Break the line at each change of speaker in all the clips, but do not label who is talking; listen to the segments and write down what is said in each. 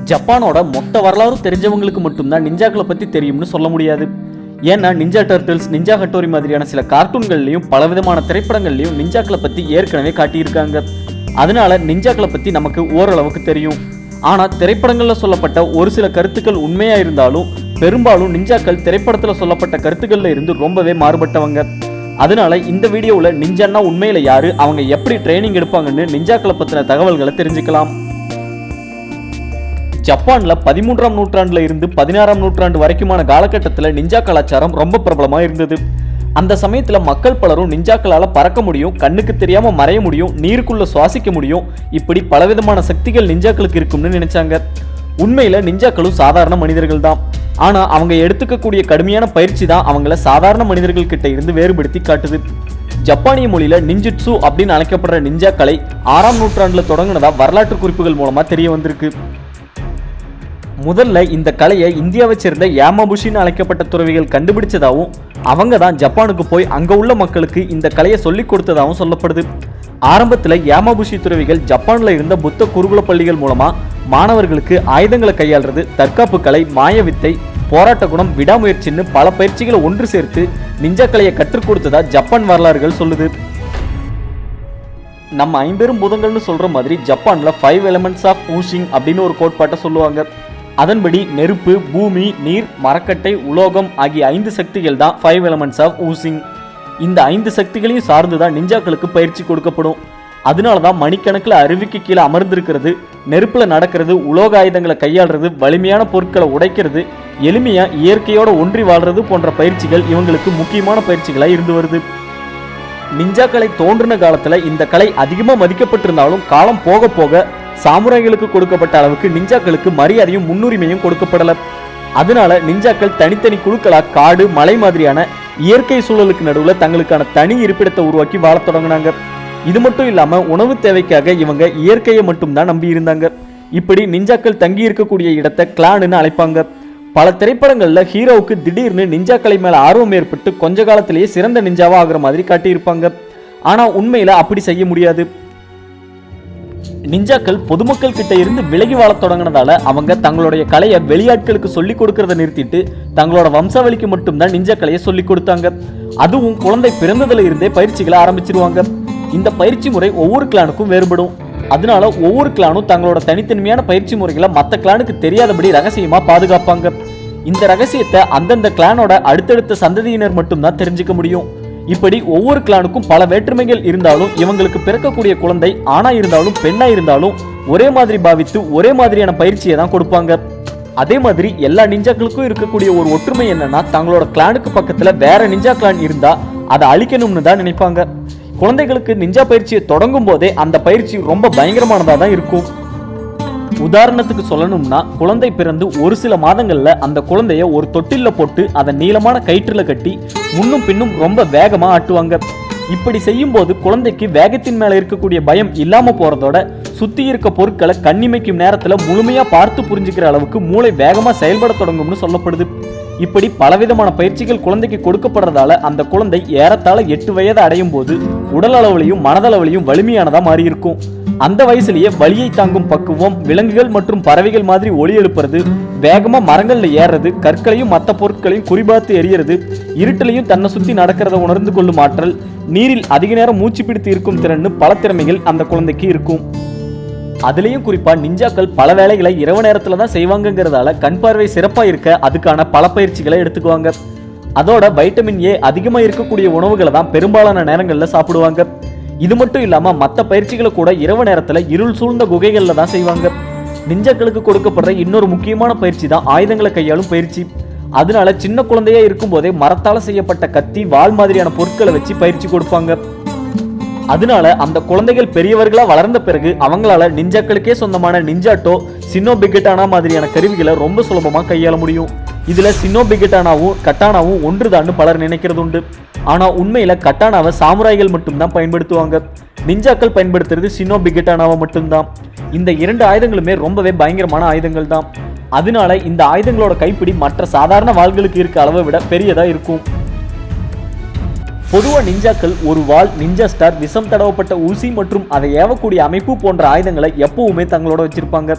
ஜப்பானோட மொத்த வரலாறு தெரிஞ்சவங்களுக்கு மட்டும்தான் நிஞ்சாக்களை பற்றி தெரியும்னு சொல்ல முடியாது. ஏன்னா நிஞ்சா டர்ட்டில்ஸ், நிஞ்சா ஹட்டோரி மாதிரியான சில கார்ட்டூன்கள்லையும் பலவிதமான திரைப்படங்கள்லையும் நிஞ்சாக்களை பற்றி ஏற்கனவே காட்டியிருக்காங்க. அதனால நிஞ்சாக்களை பற்றி நமக்கு ஓரளவுக்கு தெரியும். ஆனால் திரைப்படங்களில் சொல்லப்பட்ட ஒரு சில கருத்துக்கள் உண்மையாக இருந்தாலும் பெரும்பாலும் நிஞ்சாக்கள் திரைப்படத்தில் சொல்லப்பட்ட கருத்துக்களில் இருந்து ரொம்பவே மாறுபட்டவங்க. அதனால இந்த வீடியோவில் நிஞ்சான்னா உண்மையில யாரு, அவங்க எப்படி ட்ரைனிங் எடுப்பாங்கன்னு நிஞ்சாக்களை பற்றின தகவல்களை தெரிஞ்சுக்கலாம். ஜப்பான்ல 13ஆம் நூற்றாண்டுல இருந்து 16ஆம் நூற்றாண்டு வரைக்குமான காலகட்டத்தில் நிஞ்சா கலாச்சாரம் ரொம்ப பிரபலமா இருந்தது. அந்த சமயத்துல மக்கள் பலரும் நிஞ்சாக்களால பறக்க முடியும், கண்ணுக்கு தெரியாம மறைய முடியும், நீருக்குள்ள சுவாசிக்க முடியும், இப்படி பலவிதமான சக்திகள் நிஞ்சாக்களுக்கு இருக்கும்னு நினைச்சாங்க. உண்மையில நிஞ்சாக்களும் சாதாரண மனிதர்கள் தான். ஆனா அவங்க எடுத்துக்கக்கூடிய கடுமையான பயிற்சி தான் அவங்கள சாதாரண மனிதர்கள் கிட்ட இருந்து வேறுபடுத்தி காட்டுது. ஜப்பானிய மொழியில நிஞ்சுட்சு அப்படின்னு அழைக்கப்படுற நிஞ்சா கலை 6ஆம் நூற்றாண்டுல தொடங்கினதா வரலாற்று குறிப்புகள் மூலமா தெரிய வந்திருக்கு. முதல்ல இந்த கலையை இந்தியாவை சேர்ந்த யாமாபுஷின்னு அழைக்கப்பட்ட துறவிகள் கண்டுபிடிச்சதாகவும் அவங்க தான் ஜப்பானுக்கு போய் அங்க உள்ள மக்களுக்கு இந்த கலையை சொல்லிக் கொடுத்ததாகவும் சொல்லப்படுது. ஆரம்பத்தில் யாமாபுஷி துறவிகள் ஜப்பான்ல இருந்த புத்த குருகுல பள்ளிகள் மூலமா மாணவர்களுக்கு ஆயுதங்களை கையாளுறது, தற்காப்பு கலை, மாயவித்தை, போராட்ட குணம், விடாமுயற்சின்னு பல பயிற்சிகளை ஒன்று சேர்த்து நிஞ்சா கலையை கற்றுக் கொடுத்ததா ஜப்பான் வரலாறுகள் சொல்லுது. நம்ம 5 பெரும் பூதங்கள்னு சொல்ற மாதிரி ஜப்பான்ல 5 எலிமெண்ட்ஸ் ஆஃப் ஊஷிங் அப்படின்னு ஒரு கோட்பாட்டை சொல்லுவாங்க. அதன்படி நெருப்பு, பூமி, நீர், மரக்கட்டை, உலோகம் ஆகிய 5 சக்திகள் தான் 5 எலிமெண்ட்ஸ் ஆஃப் ஊசிங். இந்த 5 சக்திகளையும் சார்ந்துதான் நிஞ்சாக்களுக்கு பயிற்சி கொடுக்கப்படும். அதனாலதான் மணிக்கணக்கில் அருவிக்கு கீழே அமர்ந்திருக்கிறது, நெருப்புல நடக்கிறது, உலோக ஆயுதங்களை கையாளுறது, வலிமையான பொருட்களை உடைக்கிறது, எளிமையா இயற்கையோட ஒன்றி வாழ்றது போன்ற பயிற்சிகள் இவங்களுக்கு முக்கியமான பயிற்சிகளா இருந்து வருது. நிஞ்சா கலை தோன்றின காலத்துல இந்த கலை அதிகமா மதிக்கப்பட்டிருந்தாலும் காலம் போக போக சாமுராய்களுக்கு கொடுக்கப்பட்ட அளவுக்கு நிஞ்சாக்களுக்கு மரியாதையும் முன்னுரிமையும் கொடுக்கப்படல. அதனால நிஞ்சாக்கள் தனித்தனி குழுக்களா காடு, மலை மாதிரியான இயற்கை சூழலுக்கு நடுவில் தங்களுக்கான தனி இருப்பிடத்தை உருவாக்கி வாழ தொடங்கினாங்க. இது மட்டும் இல்லாம உணவு தேவைக்காக இவங்க இயற்கையை மட்டும்தான் நம்பி இருந்தாங்க. இப்படி நிஞ்சாக்கள் தங்கி இருக்கக்கூடிய இடத்தை கிளான்னு அழைப்பாங்க. பல திரைப்படங்கள்ல ஹீரோவுக்கு திடீர்னு நிஞ்சாக்களை மேல ஆர்வம் ஏற்பட்டு கொஞ்ச காலத்திலேயே சிறந்த நிஞ்சாவா ஆகிற மாதிரி காட்டியிருப்பாங்க. ஆனா உண்மையில அப்படி செய்ய முடியாது. நிஞ்சாக்கள் பொதுமக்கள் கிட்ட இருந்து விலகி வாழ தொடங்கினதால அவங்க தங்களுடைய கலையை வெளியாட்களுக்கு சொல்லிக் கொடுக்கறத நிறுத்திட்டு தங்களோட வம்சாவளிக்கு மட்டும்தான் நிஞ்சா கலையை சொல்லிக் கொடுத்தாங்க. அதுவும் குழந்தை பிறந்ததுல இருந்தே பயிற்சிகளை ஆரம்பிச்சிருவாங்க. இந்த பயிற்சி முறை ஒவ்வொரு கிளானுக்கும் வேறுபடும். அதனால ஒவ்வொரு கிளானும் தங்களோட தனித்தன்மையான பயிற்சி முறைகளை மற்ற கிளானுக்கு தெரியாதபடி ரகசியமா பாதுகாப்பாங்க. இந்த ரகசியத்தை அந்தந்த கிளானோட அடுத்தடுத்த சந்ததியினர் மட்டும்தான் தெரிஞ்சுக்க முடியும். இப்படி ஒவ்வொரு கிளானுக்கும் பல வேற்றுமைகள் இருந்தாலும் இவங்களுக்கு பிறக்கக்கூடிய குழந்தை ஆணா இருந்தாலும் பெண்ணா இருந்தாலும் ஒரே மாதிரி பாவித்து ஒரே மாதிரியான பயிற்சியை தான் கொடுப்பாங்க. அதே மாதிரி எல்லா நிஞ்சாக்களுக்கும் இருக்கக்கூடிய ஒரு ஒற்றுமை என்னன்னா, தங்களோட கிளானுக்கு பக்கத்துல வேற நிஞ்சா கிளான் இருந்தா அதை அழிக்கணும்னு தான் நினைப்பாங்க. குழந்தைகளுக்கு நிஞ்சா பயிற்சியை தொடங்கும் போதே அந்த பயிற்சி ரொம்ப பயங்கரமானதா தான் இருக்கும். உதாரணத்துக்கு சொல்லணும்னா, குழந்தை பிறந்து ஒரு சில மாதங்கள்ல அந்த குழந்தைய ஒரு தொட்டில்ல போட்டு அதை நீளமான கயிற்றுல கட்டி முன்னும் பின்னும் ரொம்ப வேகமா ஆட்டுவாங்க. இப்படி செய்யும் போது குழந்தைக்கு வேகத்தின் மேல இருக்கக்கூடிய பயம் இல்லாம போறதோட சுத்தி இருக்க பொருட்களை கண்ணிமைக்கும் நேரத்துல முழுமையா பார்த்து புரிஞ்சுக்கிற அளவுக்கு மூளை வேகமா செயல்பட தொடங்கும்னு சொல்லப்படுது. இப்படி பலவிதமான பயிற்சிகள் குழந்தைக்கு கொடுக்கப்படுறதால அந்த குழந்தை ஏறத்தாழ 8 வயது அடையும் போது உடல் அளவிலையும் மனதளவிலையும் வலிமையானதா மாறி இருக்கும். அந்த வயசுலயே வலியை தாங்கும் பக்குவம், விலங்குகள் மற்றும் பறவைகள் மாதிரி ஒளி எழுப்புறது, வேகமா மரங்கள்ல ஏறுறது, கற்களையும் மற்ற பொருட்களையும் குறிபார்த்து எரியறது, இருட்டிலையும் தன்னை சுத்தி நடக்கிறத உணர்ந்து கொள்ளும் ஆற்றல், நீரில் அதிக நேரம் மூச்சு பிடித்து இருக்கும் திறன்னு பல திறமைகள் அந்த குழந்தைக்கு இருக்கும். அதுலயும் குறிப்பா நிஞ்சாக்கள் பல வேலைகளை இரவு நேரத்துல தான் செய்வாங்கிறதால கண் பார்வை சிறப்பா இருக்க அதுக்கான பல பயிற்சிகளை எடுத்துக்குவாங்க. அதோட வைட்டமின் ஏ அதிகமா இருக்கக்கூடிய உணவுகளை தான் பெரும்பாலான நேரங்கள்ல சாப்பிடுவாங்க. இது மட்டும் இல்லாம மற்ற பயிற்சிகளை கூட இரவு நேரத்துல இருள் சூழ்ந்த குகைகள்ல தான் செய்வாங்க. நிஞ்சாக்களுக்கு கொடுக்கப்படுற இன்னொரு முக்கியமான பயிற்சி தான் ஆயுதங்களை கையாளும் பயிற்சி. அதனால சின்ன குழந்தையா இருக்கும் போதே மரத்தால செய்யப்பட்ட கத்தி, வாள் மாதிரியான பொருட்களை வச்சு பயிற்சி கொடுப்பாங்க. அதனால அந்த குழந்தைகள் பெரியவர்களா வளர்ந்த பிறகு அவங்களால நிஞ்சாக்களுக்கே சொந்தமான நிஞ்சாட்டோ, சின்னோ பிகட்டானா மாதிரியான கருவிகளை ரொம்ப சுலபமா கையாள முடியும். இதுல சின்னோ பிகட்டானாவும் கட்டானாவும் ஒன்றுதான்னு பலர் நினைக்கிறது உண்டு. ஆனா உண்மையில கட்டானாவை சாமுராய்கள் மட்டும்தான் பயன்படுத்துவாங்க. நிஞ்சாக்கள் பயன்படுத்துறது சின்னோ பிகட்டானாவை மட்டும்தான். இந்த 2 ஆயுதங்களுமே ரொம்பவே பயங்கரமான ஆயுதங்கள் தான். அதனால இந்த ஆயுதங்களோட கைப்பிடி மற்ற சாதாரண வாள்களுக்கு இருக்க அளவை விட பெரியதா இருக்கும். பொதுவாக நிஞ்சாக்கள் ஒரு வாள், நிஞ்சா ஸ்டார், விஷம் தடவப்பட்ட ஊசி மற்றும் அதை ஏவக்கூடிய அமைப்பு போன்ற ஆயுதங்களை எப்பவுமே தங்களோட வச்சிருப்பாங்க.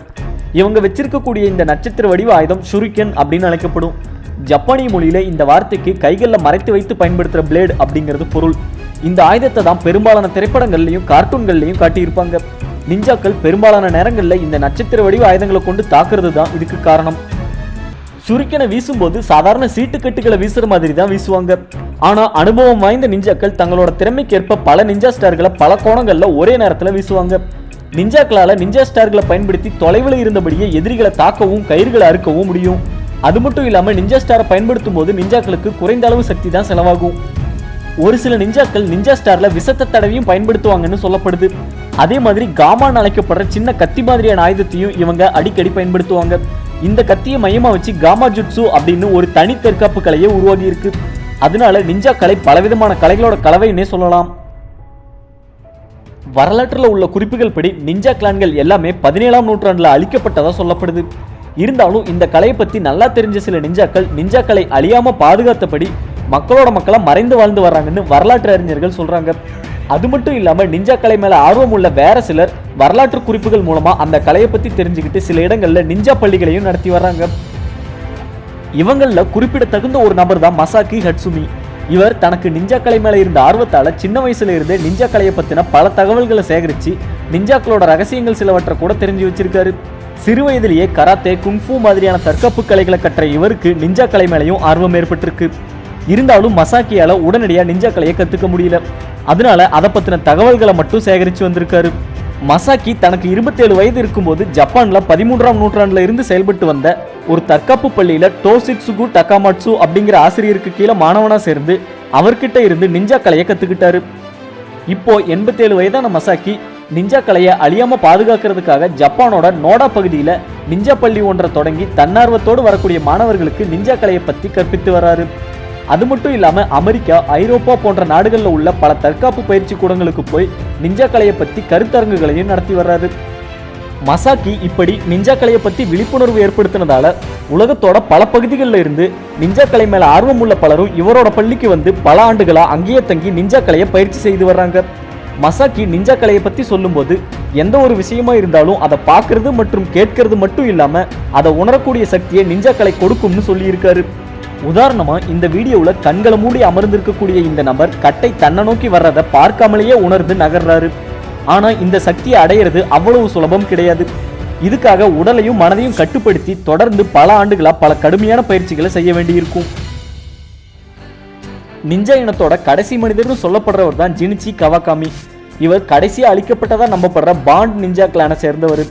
இவங்க வச்சிருக்கக்கூடிய இந்த நட்சத்திர வடிவ ஆயுதம் ஷுரிக்கன் அப்படின்னு அழைக்கப்படும். ஜப்பானிய மொழியில இந்த வார்த்தைக்கு கைகளில் மறைத்து வைத்து பயன்படுத்துற பிளேடு அப்படிங்கிறது பொருள். இந்த ஆயுதத்தை தான் பெரும்பாலான திரைப்படங்கள்லையும் கார்ட்டூன்கள்லையும் காட்டியிருப்பாங்க. நிஞ்சாக்கள் பெரும்பாலான நேரங்களில் இந்த நட்சத்திர வடிவ ஆயுதங்களை கொண்டு தாக்குறது தான் இதுக்கு காரணம். ஷுரிக்கனை வீசும்போது சாதாரண சீட்டுக்கட்டுகளை வீசுற மாதிரி தான் வீசுவாங்க. ஆனா அனுபவம் வாய்ந்த நிஞ்சாக்கள் தங்களோட திறமைக்கு ஏற்ப பல நிஞ்சா ஸ்டார்களை பல கோணங்கள்ல ஒரே நேரத்தில் வீசுவாங்க. நிஞ்சாக்களால நிஞ்சா ஸ்டார்களை பயன்படுத்தி தொலைவில் இருந்தபடியே எதிரிகளை தாக்கவும் கயிறுகளை அறுக்கவும் முடியும். அது மட்டும் இல்லாம நிஞ்சா ஸ்டாரை பயன்படுத்தும் போது நிஞ்சாக்களுக்கு குறைந்த அளவு சக்தி தான் செலவாகும். ஒரு சில நிஞ்சாக்கள் நிஞ்சா ஸ்டார்ல விஷத்தை தடவையும் பயன்படுத்துவாங்கன்னு சொல்லப்படுது. அதே மாதிரி காமான்னு அழைக்கப்படுற சின்ன கத்தி மாதிரியான ஆயுதத்தையும் இவங்க அடிக்கடி பயன்படுத்துவாங்க. இந்த கத்தியை மையமா வச்சு காமா ஜுட்சு அப்படின்னு ஒரு தனி தற்காப்பு கலையை உருவாகி இருக்கு. அதனால நிஞ்சா கலை பலவிதமான கலைகளோட கலவைன்னே சொல்லலாம். வரலாற்றில் உள்ள குறிப்புகள் படி நிஞ்சா கிளான்கள் எல்லாமே 17ஆம் நூற்றாண்டுல அழிக்கப்பட்டதா சொல்லப்படுது. இருந்தாலும் இந்த கலையை பத்தி நல்லா தெரிஞ்ச சில நிஞ்சாக்கள் நிஞ்சா கலை அழியாம பாதுகாத்தபடி மக்களோட மக்களா மறைந்து வாழ்ந்து வர்றாங்கன்னு வரலாற்று அறிஞர்கள் சொல்றாங்க. அது மட்டும் இல்லாம நிஞ்சா கலை மேல ஆர்வம் உள்ள வேற சிலர் வரலாற்று குறிப்புகள் மூலமா அந்த கலையை பத்தி தெரிஞ்சுக்கிட்டு சில இடங்கள்ல நிஞ்சா பள்ளிகளையும் நடத்தி வர்றாங்க. இவங்கள குறிப்பிடத்தகுந்த ஒரு நபர் தான் மசாக்கி ஹட்சுமி. இவர் தனக்கு நிஞ்சா கலை மேல இருந்த ஆர்வத்தால சின்ன வயசுல இருந்தே நிஞ்சா கலையை பத்தின பல தகவல்களை சேகரிச்சு நிஞ்சாக்களோட ரகசியங்கள் சிலவற்றை கூட தெரிஞ்சு வச்சிருக்காரு. சிறு வயதிலேயே கராத்தே குங்ஃபூ மாதிரியான தற்காப்பு கலைகளை கற்ற இவருக்கு நிஞ்சா கலை மேலையும் ஆர்வம் ஏற்பட்டிருக்கு. இருந்தாலும் மசாக்கியால உடனடியா நிஞ்சா கலையை கத்துக்க முடியல. அதனால அதை பத்தின தகவல்களை மட்டும் சேகரிச்சு வந்திருக்காரு. மசாக்கி தனக்கு 27 வயது இருக்கும்போது ஜப்பான்ல 13ஆம் நூற்றாண்டுல இருந்து செயல்பட்டு வந்த ஒரு தற்காப்பு பள்ளியில டோசிட்சுகு டகாமாட்சு அப்படிங்கிற ஆசிரியருக்கு கீழே மாணவனா சேர்ந்து அவர்கிட்ட இருந்து நிஞ்சா கலையை கத்துக்கிட்டாரு. இப்போ 87 வயதான மசாக்கி நிஞ்சா கலையை அழியாம பாதுகாக்கிறதுக்காக ஜப்பானோட நோடா பகுதியில நிஞ்சா பள்ளி ஒன்றை தொடங்கி தன்னார்வத்தோடு வரக்கூடிய மாணவர்களுக்கு நிஞ்சா கலையை பத்தி கற்பித்து வராரு. அது மட்டும் இல்லாம அமெரிக்கா, ஐரோப்பா போன்ற நாடுகளில் உள்ள பல தற்காப்பு பயிற்சி கூடங்களுக்கு போய் நிஞ்சா கலையை பத்தி கருத்தரங்குகளையும் நடத்தி வர்றாரு. மசாக்கி இப்படி நிஞ்சா கலையை பத்தி விழிப்புணர்வு ஏற்படுத்தினதால உலகத்தோட பல பகுதிகளில் இருந்து நிஞ்சா கலை மேல ஆர்வம் உள்ள பலரும் இவரோட பள்ளிக்கு வந்து பல ஆண்டுகளா அங்கேயே தங்கி நிஞ்சா கலையை பயிற்சி செய்து வர்றாங்க. மசாக்கி நிஞ்சா கலையை பத்தி சொல்லும்போது எந்த ஒரு விஷயமா இருந்தாலும் அதை பார்க்கறது மற்றும் கேட்கறது மட்டும் இல்லாம அதை உணரக்கூடிய சக்தியை நிஞ்சா கலை கொடுக்கும்னு சொல்லியிருக்காரு. உதாரணமா இந்த வீடியோல கண்களை மூடி அமர்ந்திருக்கக்கூடிய இந்த நபர் கட்டை தன்னை நோக்கி வர்றதை பார்க்காமலேயே உணர்ந்து நகர்றாரு. ஆனா இந்த சக்தியை அடையிறது அவ்வளவு சுலபம் கிடையாது. இதுக்காக உடலையும் மனதையும் கட்டுப்படுத்தி தொடர்ந்து பல ஆண்டுகளா பல கடுமையான பயிற்சிகளை செய்ய வேண்டியிருக்கும். நிஞ்சா இனத்தோட கடைசி மனிதர்னு சொல்லப்படுறவர் தான் ஜினிச்சி கவாகாமி. இவர் கடைசியா அழிக்கப்பட்டதா நம்பப்படுற பாண்ட் நிஞ்சா கிளானை சேர்ந்தவர்.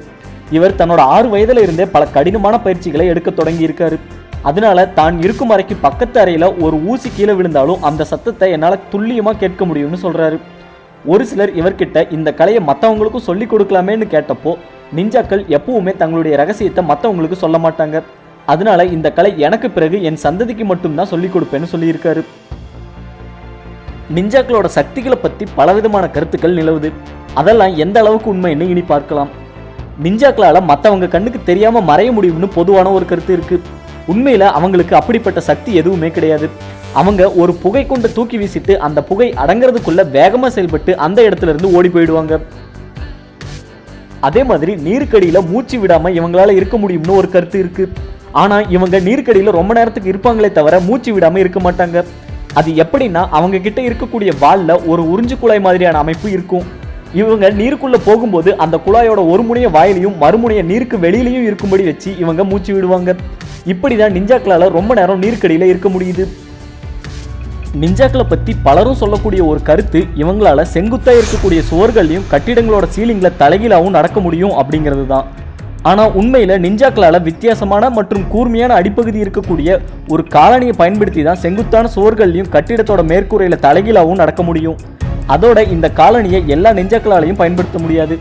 இவர் தன்னோட 6 வயதுல இருந்தே பல கடினமான பயிற்சிகளை எடுக்க தொடங்கி இருக்காரு. அதனால தான் இருக்கும் அறைக்கு பக்கத்து அறையில ஒரு ஊசி கீழே விழுந்தாலும் அந்த சத்தத்தை என்னால துல்லியமா கேட்க முடியும்னு சொல்றாரு. ஒரு சிலர் இவர்கிட்ட இந்த கலையை மற்றவங்களுக்கும் சொல்லி கொடுக்கலாமேன்னு கேட்டப்போ நிஞ்சாக்கள் எப்பவுமே தங்களுடைய ரகசியத்தை மற்றவங்களுக்கு சொல்ல மாட்டாங்க. அதனால இந்த கலை எனக்கு பிறகு என் சந்ததிக்கு மட்டும்தான் சொல்லி கொடுப்பேன்னு சொல்லியிருக்காரு. நிஞ்சாக்களோட சக்திகளை பத்தி பலவிதமான கருத்துக்கள் நிலவுது. அதெல்லாம் எந்த அளவுக்கு உண்மைன்னு இனி பார்க்கலாம். நிஞ்சாக்களால மற்றவங்க கண்ணுக்கு தெரியாம மறைய முடியும்னு பொதுவான ஒரு கருத்து இருக்கு. உண்மையில அவங்களுக்கு அப்படிப்பட்ட சக்தி எதுவுமே கிடையாது. அவங்க ஒரு புகை கொண்டு தூக்கி வீசிட்டு அந்த புகை அடங்கிறதுக்குள்ள வேகமா செயல்பட்டு அந்த இடத்துல இருந்து ஓடி போயிடுவாங்க. அதே மாதிரி நீருக்கடியில மூச்சு விடாம இவங்களால இருக்க முடியும்னு ஒரு கருத்து இருக்கு. ஆனா இவங்க நீருக்கடியில ரொம்ப நேரத்துக்கு இருப்பாங்களே தவிர மூச்சு விடாம இருக்க மாட்டாங்க. அது எப்படின்னா அவங்க கிட்ட இருக்கக்கூடிய வால்ல ஒரு உறிஞ்சு குழாய் மாதிரியான அமைப்பு இருக்கும். இவங்க நீருக்குள்ள போகும்போது அந்த குழாயோட ஒரு முனைய வாயிலையும் மறுமுனைய நீருக்கு வெளியிலையும் இருக்கும்படி வச்சு இவங்க மூச்சு விடுவாங்க. இப்படிதான் நிஞ்சாக்களால ரொம்ப நேரம் நீருக்கடியில இருக்க முடியுது. நிஞ்சாக்களை பத்தி பலரும் சொல்லக்கூடிய ஒரு கருத்து இவங்களால செங்குத்தா இருக்கக்கூடிய சுவர்களையும் கட்டிடங்களோட சீலிங்ல தலைகீழாவும் நடக்க முடியும் அப்படிங்கிறது தான். ஆனா உண்மையில நிஞ்சாக்களால வித்தியாசமான மற்றும் கூர்மையான அடிப்பகுதி இருக்கக்கூடிய ஒரு காலணியை பயன்படுத்தி தான் செங்குத்தான சுவர்களையும் கட்டிடத்தோட மேற்கூரையில தலைகீழாவும் நடக்க முடியும். அதோட இந்த காலணியை எல்லா நிஞ்சாக்களாலையும் பயன்படுத்த முடியாது.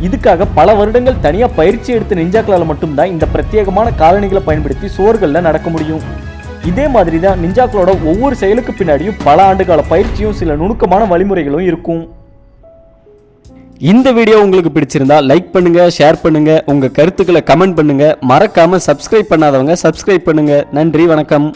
இதுக்காக பல வருடங்கள் தனியா பயிற்சி எடுத்த நிஞ்சாக்களால மட்டும்தான் இந்த பிரத்யேகமான காலணிகளை பயன்படுத்தி சுவர்கள்ல நடக்க முடியும். இதே மாதிரி தான் நிஞ்சாக்களோட ஒவ்வொரு செயலுக்கு பின்னாடியும் பல ஆண்டுகால பயிற்சியும் சில நுணுக்கமான வழிமுறைகளும் இருக்கும். இந்த வீடியோ உங்களுக்கு பிடிச்சிருந்தா லைக் பண்ணுங்க, ஷேர் பண்ணுங்க, உங்க கருத்துக்களை கமெண்ட் பண்ணுங்க. மறக்காம சப்ஸ்கிரைப் பண்ணாதவங்க சப்ஸ்கிரைப் பண்ணுங்க. நன்றி, வணக்கம்.